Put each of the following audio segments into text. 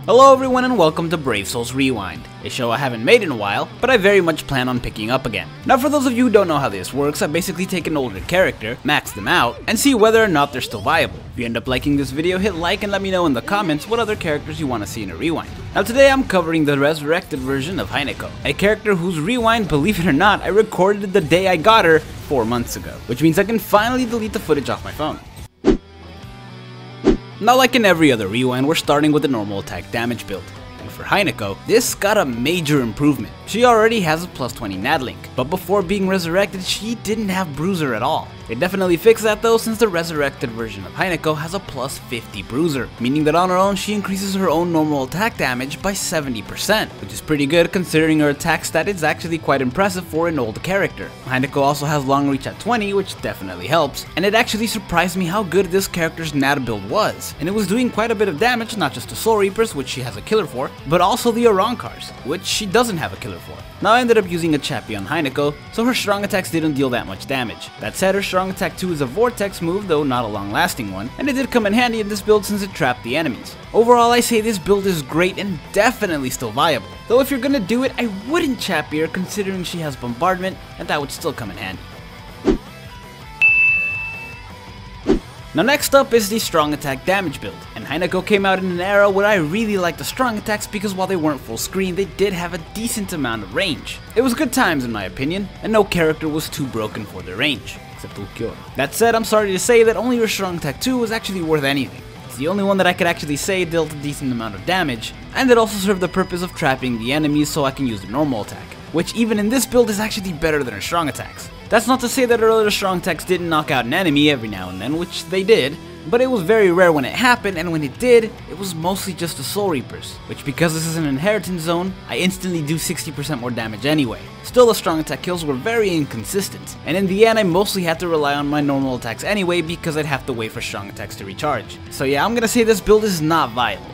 Hello everyone and welcome to Brave Souls Rewind, a show I haven't made in a while, but I very much plan on picking up again. Now for those of you who don't know how this works, I basically take an older character, max them out, and see whether or not they're still viable. If you end up liking this video, hit like and let me know in the comments what other characters you want to see in a rewind. Now today I'm covering the resurrected version of Haineko, a character whose rewind, believe it or not, I recorded the day I got her 4 months ago, which means I can finally delete the footage off my phone. Now like in every other rewind, we're starting with the normal attack damage build. And for Haineko, this got a major improvement. She already has a plus 20 Nadlink, but before being resurrected, she didn't have Bruiser at all. They definitely fixed that though, since the resurrected version of Haineko has a plus 50 Bruiser, meaning that on her own she increases her own normal attack damage by 70%, which is pretty good considering her attack stat is actually quite impressive for an old character. Haineko also has long reach at 20, which definitely helps, and it actually surprised me how good this character's Nad build was, and it was doing quite a bit of damage not just to Soul Reapers, which she has a killer for, but also the Arankars, which she doesn't have a killer for. Now I ended up using a Chappie on Haineko, so her strong attacks didn't deal that much damage. That said, her strong attack 2 is a vortex move, though not a long lasting one, and it did come in handy in this build since it trapped the enemies. Overall, I say this build is great and definitely still viable, though if you're gonna do it, I wouldn't Chappie her considering she has bombardment, and that would still come in handy. Now next up is the strong attack damage build, and Haineko came out in an era where I really liked the strong attacks because while they weren't full screen, they did have a decent amount of range. It was good times in my opinion, and no character was too broken for their range, except Ukyo. That said, I'm sorry to say that only her strong attack 2 was actually worth anything. It's the only one that I could actually say dealt a decent amount of damage, and it also served the purpose of trapping the enemies so I can use the normal attack, which even in this build is actually better than her strong attacks. That's not to say that her other strong attacks didn't knock out an enemy every now and then, which they did, but it was very rare when it happened, and when it did, it was mostly just the Soul Reapers, which because this is an inheritance zone, I instantly do 60% more damage anyway. Still, the strong attack kills were very inconsistent, and in the end I mostly had to rely on my normal attacks anyway because I'd have to wait for strong attacks to recharge. So yeah, I'm gonna say this build is not viable.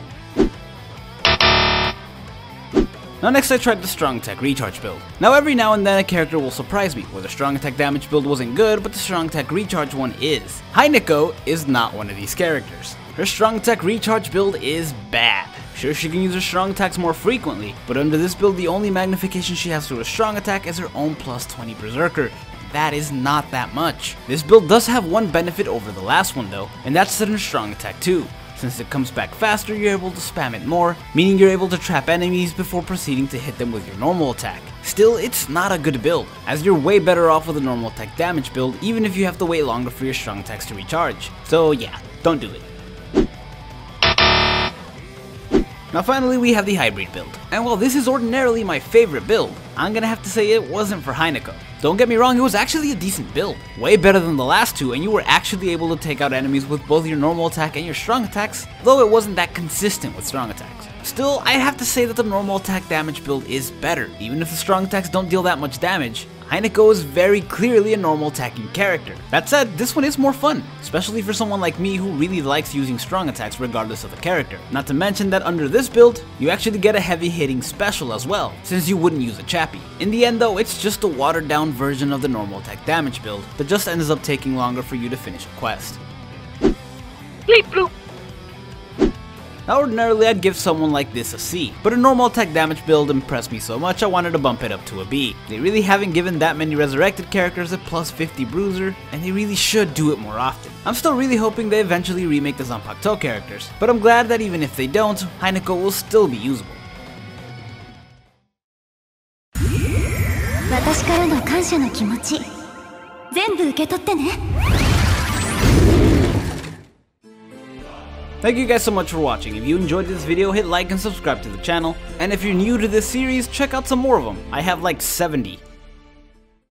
Now next I tried the strong attack recharge build. Now every now and then a character will surprise me, where the strong attack damage build wasn't good, but the strong attack recharge one is. Haineko is not one of these characters. Her strong attack recharge build is bad. Sure, she can use her strong attacks more frequently, but under this build the only magnification she has to her strong attack is her own plus 20 Berserker. That is not that much. This build does have one benefit over the last one though, and that's that her strong attack 2. Since it comes back faster, you're able to spam it more, meaning you're able to trap enemies before proceeding to hit them with your normal attack. Still, it's not a good build, as you're way better off with a normal attack damage build even if you have to wait longer for your strong attacks to recharge. So yeah, don't do it. Now finally we have the hybrid build, and while this is ordinarily my favorite build, I'm gonna have to say it wasn't for Haineko. Don't get me wrong, it was actually a decent build, way better than the last two, and you were actually able to take out enemies with both your normal attack and your strong attacks, though it wasn't that consistent with strong attacks. Still, I'd have to say that the normal attack damage build is better. Even if the strong attacks don't deal that much damage, Haineko is very clearly a normal attacking character. That said, this one is more fun, especially for someone like me who really likes using strong attacks regardless of the character. Not to mention that under this build, you actually get a heavy hitting special as well, since you wouldn't use a Chappie. In the end though, it's just a watered down version of the normal attack damage build that just ends up taking longer for you to finish a quest. Bleep bloop. Now ordinarily I'd give someone like this a C, but a normal attack damage build impressed me so much I wanted to bump it up to a B. They really haven't given that many resurrected characters a plus 50 Bruiser, and they really should do it more often. I'm still really hoping they eventually remake the Zanpakuto characters, but I'm glad that even if they don't, Haineko will still be usable. Thank you guys so much for watching. If you enjoyed this video, hit like and subscribe to the channel. And if you're new to this series, check out some more of them. I have like 70.